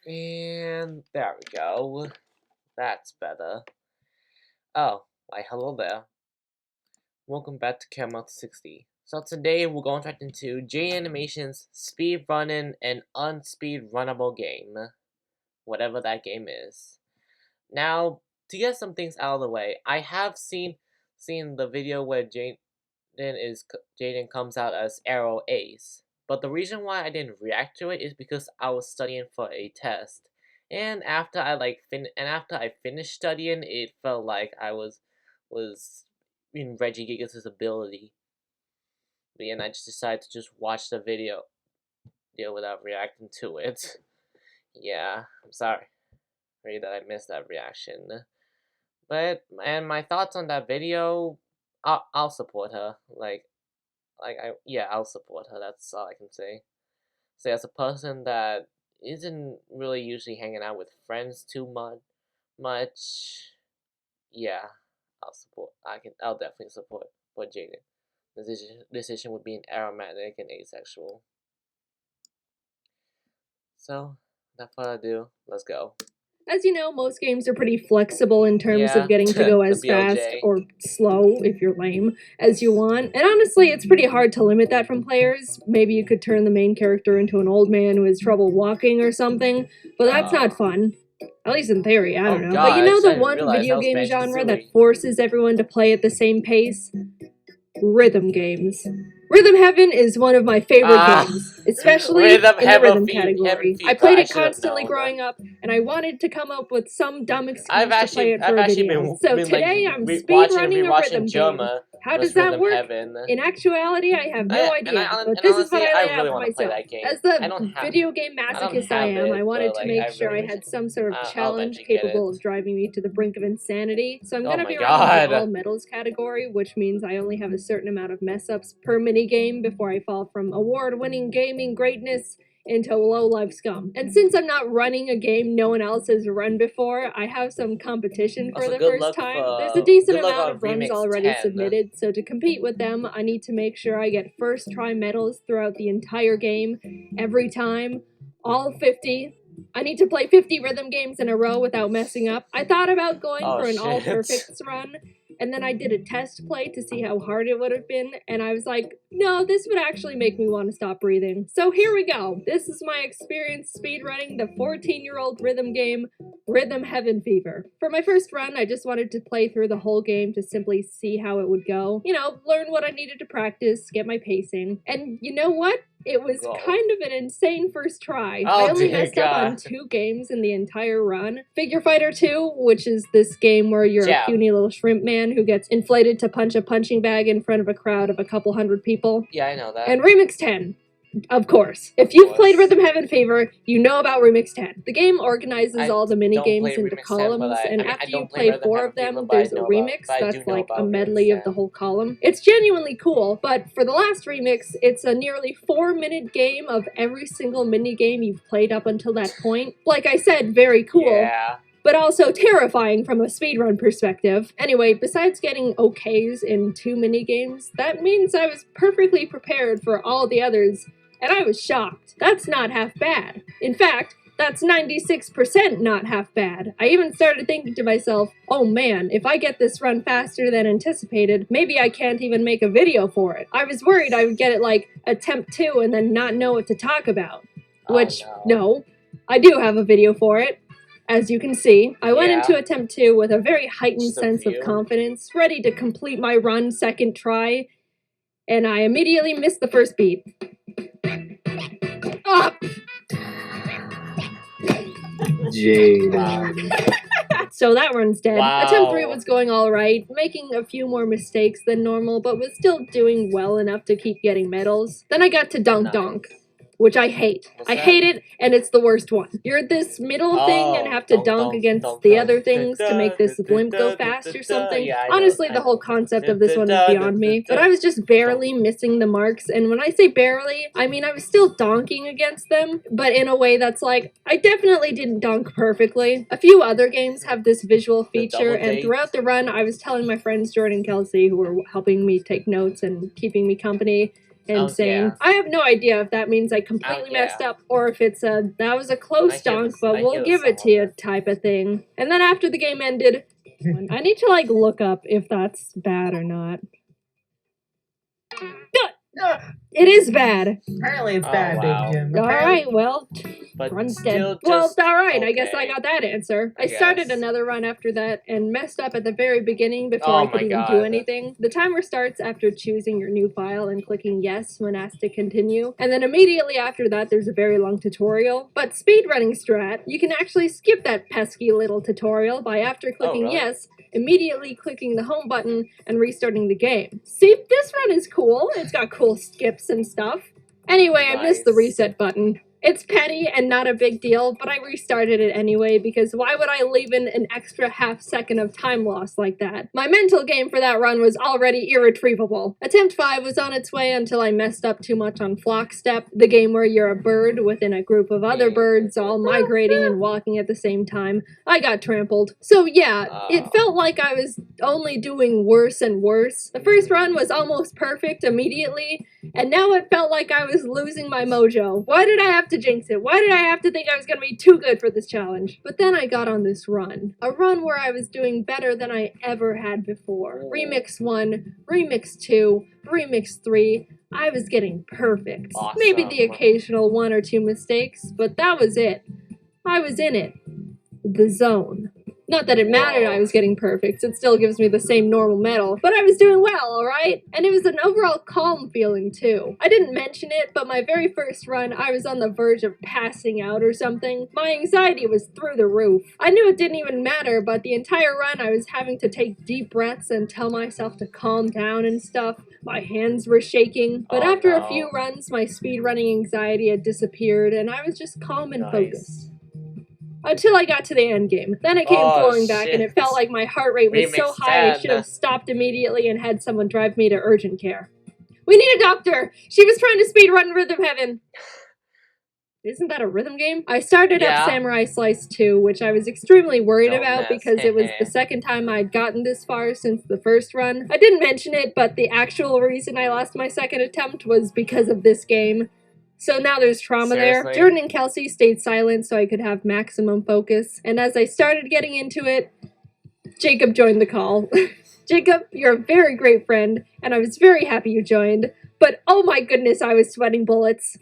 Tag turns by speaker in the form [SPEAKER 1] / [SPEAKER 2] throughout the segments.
[SPEAKER 1] And there we go. That's better. Oh, why hello there. Welcome back to Caramel 60. So today we're going right into J Animation's Speedrunning and Unspeedrunnable Game. Whatever that game is. Now, to get some things out of the way, I have seen the video where Jaiden comes out as Arrow Ace. But the reason why I didn't react to it is because I was studying for a test. And after I finished studying, it felt like I was in Reggie Gigas' ability. And I just decided to just watch the video without reacting to it. Yeah, I'm sorry that I missed that reaction. But my thoughts on that video, I'll support her. I'll support her. That's all I can say. So as a person that isn't really usually hanging out with friends too much, yeah, I'll definitely support Jaiden. This decision would be an aromatic and asexual. So, without further ado, let's go.
[SPEAKER 2] As you know, most games are pretty flexible in terms of getting to go as fast or slow, if you're lame, as you want. And honestly, it's pretty hard to limit that from players. Maybe you could turn the main character into an old man who has trouble walking or something, but that's not fun. At least in theory, I don't know.
[SPEAKER 1] Gosh,
[SPEAKER 2] but you know the one video game genre that forces everyone to play at the same pace? Rhythm games. Rhythm Heaven is one of my favorite games, especially in the rhythm category. I played it constantly growing up, and I wanted to come up with some dumb excuse to play it for a video. So today I'm speedrunning a rhythm game. How does that work? In actuality, I have no idea, but this is what I laid out for myself. As the video game masochist I am, I wanted to make sure I had some sort of challenge capable of driving me to the brink of insanity. So I'm going to be running the all medals category, which means I only have a certain amount of mess-ups per minigame before I fall from award-winning gaming greatness into low-life scum. And since I'm not running a game no one else has run before, I have some competition for the first time. There's a decent amount of runs already submitted, so to compete with them, I need to make sure I get first try medals throughout the entire game, every time, all 50. I need to play 50 rhythm games in a row without messing up. I thought about going for an all-perfects run, and then I did a test play to see how hard it would have been, and I was like, no, this would actually make me want to stop breathing. So here we go. This is my experience speedrunning the 14-year-old rhythm game, Rhythm Heaven Fever. For my first run, I just wanted to play through the whole game to simply see how it would go. You know, learn what I needed to practice, get my pacing. And you know what? It was kind of an insane first try. I only messed up on 2 games in the entire run. Figure Fighter 2, which is this game where you're a puny little shrimp man who gets inflated to punch a punching bag in front of a crowd of a couple hundred people.
[SPEAKER 1] Yeah, I know that.
[SPEAKER 2] And Remix 10. Of course. If you've played Rhythm Heaven Fever, you know about Remix 10. The game organizes all the mini-games into columns, and after you play 4 of them, there's a remix that's like a medley of the whole column. It's genuinely cool, but for the last remix, it's a nearly 4-minute game of every single mini-game you've played up until that point. Like I said, very cool.
[SPEAKER 1] Yeah.
[SPEAKER 2] But also terrifying from a speedrun perspective. Anyway, besides getting okays in 2 minigames, that means I was perfectly prepared for all the others, and I was shocked. That's not half bad. In fact, that's 96% not half bad. I even started thinking to myself, oh man, if I get this run faster than anticipated, maybe I can't even make a video for it. I was worried I would get it like attempt 2 and then not know what to talk about. Which, no, I do have a video for it. As you can see, I went into attempt 2 with a very heightened sense of confidence, ready to complete my run second try, and I immediately missed the first beat. So that run's dead. Attempt 3 was going alright, making a few more mistakes than normal, but was still doing well enough to keep getting medals. Then I got to Dunk Donk, which I hate. I hate it, and it's the worst one. You're this middle thing and have to dunk against the other things to make this blimp go fast or something. Honestly, the whole concept of this one is beyond me, but I was just barely missing the marks, and when I say barely, I mean I was still donking against them, but in a way that's like, I definitely didn't dunk perfectly. A few other games have this visual feature, and throughout the run, I was telling my friends Jordan and Kelsey, who were helping me take notes and keeping me company, insane.
[SPEAKER 1] Yeah.
[SPEAKER 2] I have no idea if that means I completely messed up or if it's a that was a close donk, but we'll give it to you type of thing. And then after the game ended, I need to like look up if that's bad or not. It is bad.
[SPEAKER 3] Apparently it's bad,
[SPEAKER 1] wow.
[SPEAKER 3] Big Jim.
[SPEAKER 2] Alright, well,
[SPEAKER 1] but
[SPEAKER 2] run's
[SPEAKER 1] still
[SPEAKER 2] dead. Well, alright,
[SPEAKER 1] okay.
[SPEAKER 2] I guess I got that answer. I started another run after that and messed up at the very beginning before I could even do anything. The timer starts after choosing your new file and clicking yes when asked to continue, and then immediately after that there's a very long tutorial. But speedrunning strat, you can actually skip that pesky little tutorial by after clicking yes, immediately clicking the home button and restarting the game. See, this run is cool. It's got cool skips and stuff. Anyway, I missed the reset button. It's petty and not a big deal, but I restarted it anyway because why would I leave in an extra half second of time loss like that? My mental game for that run was already irretrievable. Attempt 5 was on its way until I messed up too much on Flock Step, the game where you're a bird within a group of other birds all migrating and walking at the same time. I got trampled. So yeah, it felt like I was only doing worse and worse. The first run was almost perfect immediately, and now it felt like I was losing my mojo. Why did I have to jinx it? Why did I have to think I was gonna be too good for this challenge? But then I got on this run. A run where I was doing better than I ever had before. Remix 1, Remix 2, Remix 3. I was getting perfect.
[SPEAKER 1] Awesome.
[SPEAKER 2] Maybe the occasional 1 or 2 mistakes, but that was it. I was in it. The zone. Not that it mattered I was getting perfect, it still gives me the same normal medal, but I was doing well, alright? And it was an overall calm feeling too. I didn't mention it, but my very first run, I was on the verge of passing out or something. My anxiety was through the roof. I knew it didn't even matter, but the entire run I was having to take deep breaths and tell myself to calm down and stuff. My hands were shaking, but after a few runs, my speedrunning anxiety had disappeared and I was just calm and focused. Until I got to the end game. Then it came flowing back and it felt like my heart rate was so high I should have stopped immediately and had someone drive me to urgent care. We need a doctor! She was trying to speedrun Rhythm Heaven! Isn't that a rhythm game? I started up Samurai Slice 2, which I was extremely worried about because it was the second time I'd gotten this far since the first run. I didn't mention it, but the actual reason I lost my second attempt was because of this game. So now there's trauma there. Jordan and Kelsey stayed silent so I could have maximum focus. And as I started getting into it, Jacob joined the call. Jacob, you're a very great friend, and I was very happy you joined. But oh my goodness, I was sweating bullets.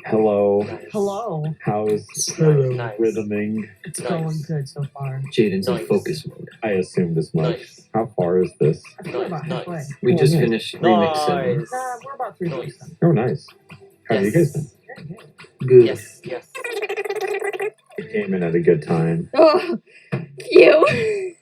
[SPEAKER 4] Hello.
[SPEAKER 3] Hello.
[SPEAKER 4] How's rhythming?
[SPEAKER 3] It's going good so far.
[SPEAKER 5] Jaiden's in focus mode.
[SPEAKER 4] I assumed as much. How far is this?
[SPEAKER 3] I think we're about halfway.
[SPEAKER 5] We just finished remixing.
[SPEAKER 3] We're about 3 days done.
[SPEAKER 4] Oh, nice. How have you guys been?
[SPEAKER 3] Very good.
[SPEAKER 5] Good.
[SPEAKER 1] Yes.
[SPEAKER 4] You came in at a good time.
[SPEAKER 2] Oh, phew.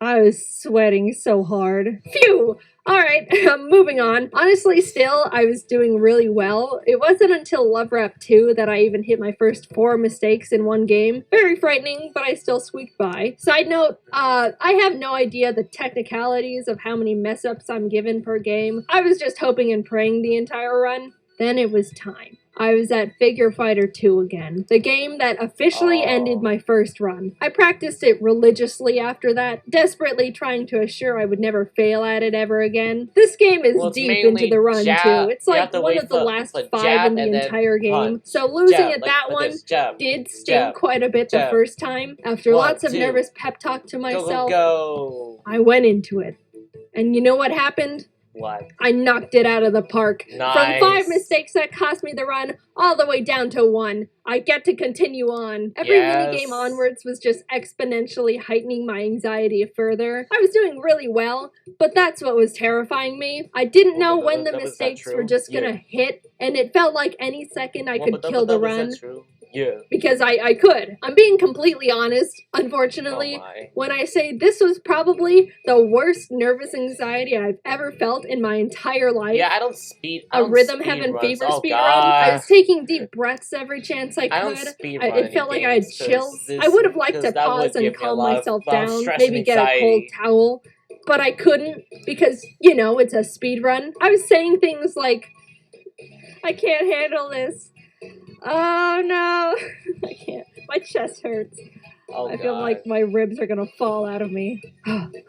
[SPEAKER 2] I was sweating so hard. Phew! Alright, moving on. Honestly, still, I was doing really well. It wasn't until Love Rap 2 that I even hit my first 4 mistakes in one game. Very frightening, but I still squeaked by. Side note, I have no idea the technicalities of how many mess-ups I'm given per game. I was just hoping and praying the entire run. Then it was time. I was at Figure Fighter 2 again, the game that officially ended my first run. I practiced it religiously after that, desperately trying to assure I would never fail at it ever again. This game is deep into the run too. It's like one of the last 5 in the entire game, so losing at that one did sting quite a bit the first time. After lots of nervous pep talk to myself, I went into it. And you know what happened?
[SPEAKER 1] What?
[SPEAKER 2] I knocked it out of the park.
[SPEAKER 1] Nice.
[SPEAKER 2] From 5 mistakes that cost me the run, all the way down to 1. I get to continue on. Every minigame onwards was just exponentially heightening my anxiety further. I was doing really well, but that's what was terrifying me. I didn't know when the mistakes were just gonna hit, and it felt like any second I could kill the run.
[SPEAKER 1] Yeah.
[SPEAKER 2] Because I could. I'm being completely honest, unfortunately, when I say this was probably the worst nervous anxiety I've ever felt in my entire life.
[SPEAKER 1] Yeah, I don't speed.
[SPEAKER 2] A Rhythm Heaven Fever speedrun. I was taking deep breaths every chance I could. It felt like I had chills. I would have liked to pause and calm myself down, maybe get a cold towel, but I couldn't because, you know, it's a speedrun. I was saying things like, I can't handle this. Oh no, I can't. My chest hurts.
[SPEAKER 1] Oh,
[SPEAKER 2] I feel
[SPEAKER 1] God.
[SPEAKER 2] like my ribs are gonna fall out of me.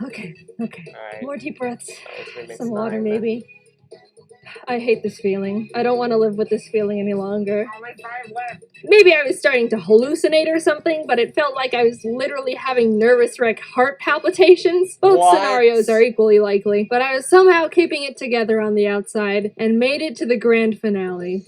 [SPEAKER 2] Okay.
[SPEAKER 1] Alright.
[SPEAKER 2] More deep breaths.
[SPEAKER 1] Let's remix
[SPEAKER 2] Some water,
[SPEAKER 1] 9.
[SPEAKER 2] maybe. I hate this feeling. I don't want to live with this feeling any longer.
[SPEAKER 3] Only 5 left.
[SPEAKER 2] Maybe I was starting to hallucinate or something, but it felt like I was literally having nervous wreck heart palpitations. Both
[SPEAKER 1] What?
[SPEAKER 2] scenarios are equally likely, but I was somehow keeping it together on the outside and made it to the grand finale.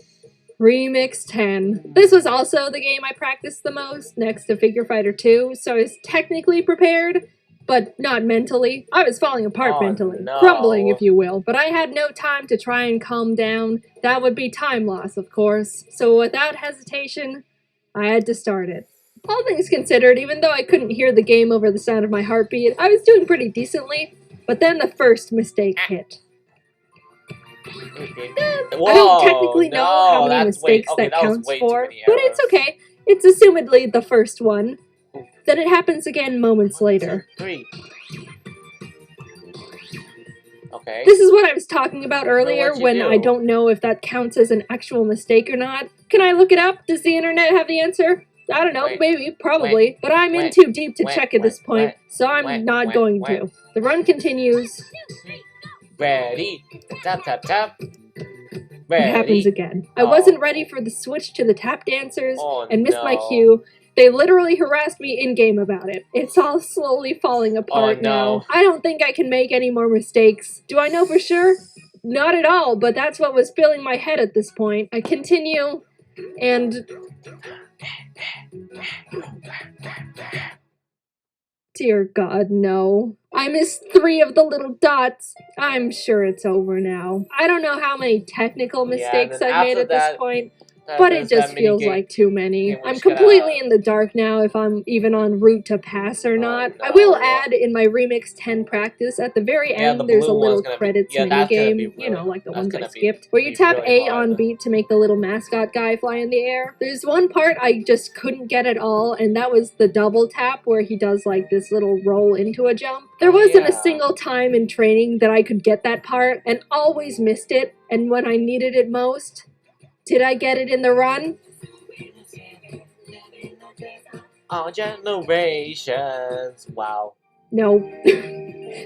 [SPEAKER 2] Remix 10. This was also the game I practiced the most, next to Figure Fighter 2, so I was technically prepared, but not mentally. I was falling apart mentally.
[SPEAKER 1] No.
[SPEAKER 2] Crumbling, if you will. But I had no time to try and calm down. That would be time loss, of course. So without hesitation, I had to start it. All things considered, even though I couldn't hear the game over the sound of my heartbeat, I was doing pretty decently. But then the first mistake hit. I don't technically know how many mistakes that counts for, but it's okay. It's assumedly the first one. Then it happens again moments later.
[SPEAKER 1] 3. Okay.
[SPEAKER 2] This is what I was talking about earlier when
[SPEAKER 1] do?
[SPEAKER 2] I don't know if that counts as an actual mistake or not. Can I look it up? Does the internet have the answer? I don't know, maybe, probably. But I'm in too deep to check at this point, so I'm not going to. The run continues.
[SPEAKER 1] Ready. Tap, tap, tap.
[SPEAKER 2] It happens again. I wasn't ready for the switch to the tap dancers and missed my cue. They literally harassed me in-game about it. It's all slowly falling apart now. I don't think I can make any more mistakes. Do I know for sure? Not at all, but that's what was filling my head at this point. I continue, and... Dear God, no. I missed 3 of the little dots. I'm sure it's over now. I don't know how many technical mistakes I made at this point, but it just feels like too many. I'm completely in the dark now if I'm even en route to pass or not. I will add in my Remix 10 practice, at the very end there's a little credits minigame, you know, like the ones I skipped, where you tap A on beat to make the little mascot guy fly in the air. There's one part I just couldn't get at all, and that was the double tap where he does like this little roll into a jump. There wasn't a single time in training that I could get that part, and always missed it, and when I needed it most... Did I get it in the run?
[SPEAKER 1] All generations. Wow.
[SPEAKER 2] No.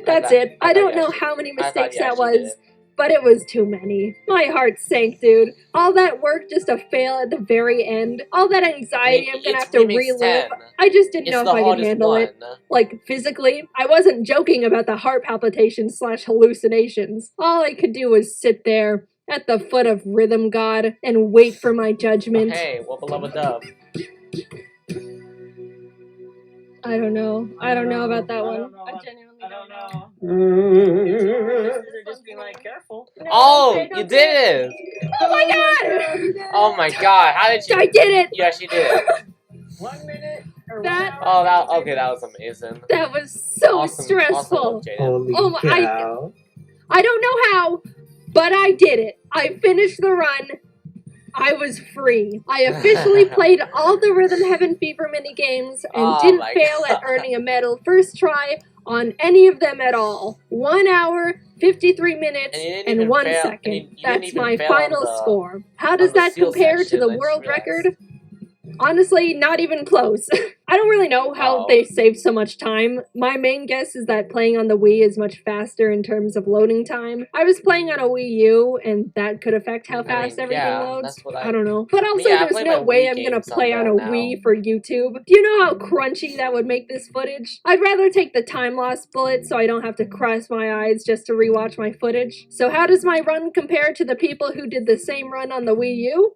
[SPEAKER 2] That's it. I don't know how many mistakes that was, but it was too many. My heart sank, dude. All that work just to fail at the very end. All that anxiety I'm gonna have to relive. I just didn't know if I could handle it. Like, physically. I wasn't joking about the heart palpitations / hallucinations. All I could do was sit there at the foot of Rhythm God and wait for my judgment.
[SPEAKER 1] Hey, well, beloved dove.
[SPEAKER 2] I don't know. I don't know about that one. I genuinely
[SPEAKER 3] don't know.
[SPEAKER 2] know.
[SPEAKER 3] Just be like, careful.
[SPEAKER 1] Oh, you did it!
[SPEAKER 2] Oh my God!
[SPEAKER 1] Oh my God! How did you?
[SPEAKER 2] I did it!
[SPEAKER 1] Yes, you did.
[SPEAKER 3] 1 minute or
[SPEAKER 2] that.
[SPEAKER 1] Oh, that was amazing.
[SPEAKER 2] That was so stressful.
[SPEAKER 4] Holy cow.
[SPEAKER 2] I don't know how, but I did it. I finished the run. I was free. I officially played all the Rhythm Heaven Fever minigames and didn't fail at earning a medal first try on any of them at all. 1 hour, 53 minutes, and 1 second. That's my final score. How does that compare to the world record? Honestly, not even close. I don't really know how they saved so much time. My main guess is that playing on the Wii is much faster in terms of loading time. I was playing on a Wii U, and that could affect how fast everything loads. I don't know. But also, there's no way I'm gonna play on a Wii for YouTube. Do you know how crunchy that would make this footage? I'd rather take the time loss bullet so I don't have to cross my eyes just to rewatch my footage. So how does my run compare to the people who did the same run on the Wii U?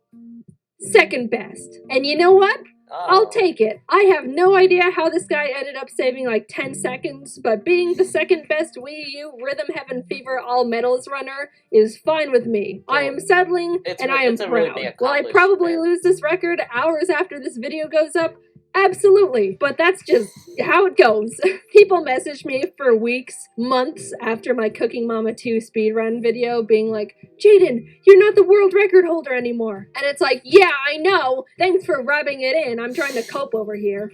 [SPEAKER 2] Second best. And you know what? I'll take it. I have no idea how this guy ended up saving like 10 seconds, but being the second best Wii U Rhythm Heaven Fever all medals runner is fine with me. I am settling and I am proud. Will I probably lose this record hours after this video goes up? Absolutely, but that's just how it goes. People message me for weeks, months after my Cooking Mama 2 speedrun video being like, Jaiden, you're not the world record holder anymore. And it's like, yeah, I know. Thanks for rubbing it in. I'm trying to cope over here.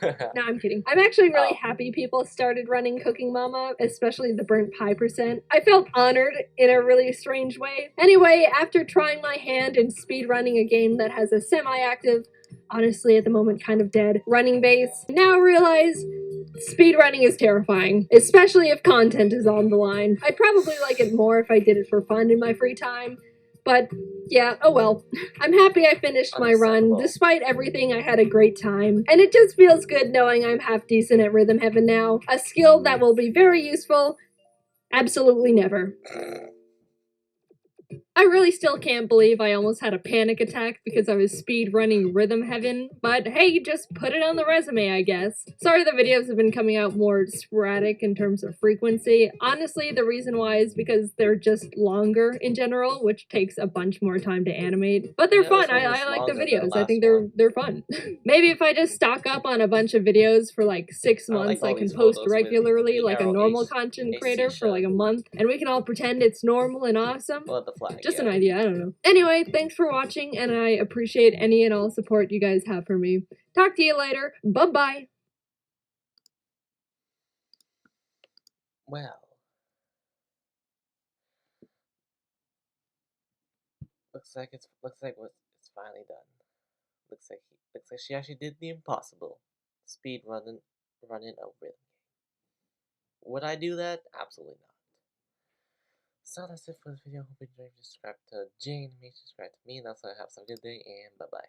[SPEAKER 2] No, I'm kidding. I'm actually really happy people started running Cooking Mama, especially the burnt pie percent. I felt honored in a really strange way. Anyway, after trying my hand in speedrunning a game that has a semi-active, honestly at the moment kind of dead running base. Now I realize speedrunning is terrifying, especially if content is on the line. I'd probably like it more if I did it for fun in my free time, but yeah, oh well. I'm happy I finished my run. Despite everything, I had a great time, and it just feels good knowing I'm half decent at Rhythm Heaven now, a skill that will be very useful absolutely never. I really still can't believe I almost had a panic attack because I was speedrunning Rhythm Heaven, but hey, just put it on the resume, I guess. Sorry the videos have been coming out more sporadic in terms of frequency. Honestly, the reason why is because they're just longer in general, which takes a bunch more time to animate. But they're fun. I like the videos. I think they're fun. Maybe if I just stock up on a bunch of videos for like 6 months, I can post regularly like a normal content creator for like a month, and we can all pretend it's normal and awesome.
[SPEAKER 1] What the flag?
[SPEAKER 2] Just an idea, I don't know. Anyway, thanks for watching, and I appreciate any and all support you guys have for me. Talk to you later. Bye-bye.
[SPEAKER 1] Well, looks like it's finally done. Looks like she actually did the impossible. Running a rhythm game. Would I do that? Absolutely not. So that's it for this video. Hope you enjoyed. Subscribe to Jane, subscribe to me, and also have some good day, and bye bye.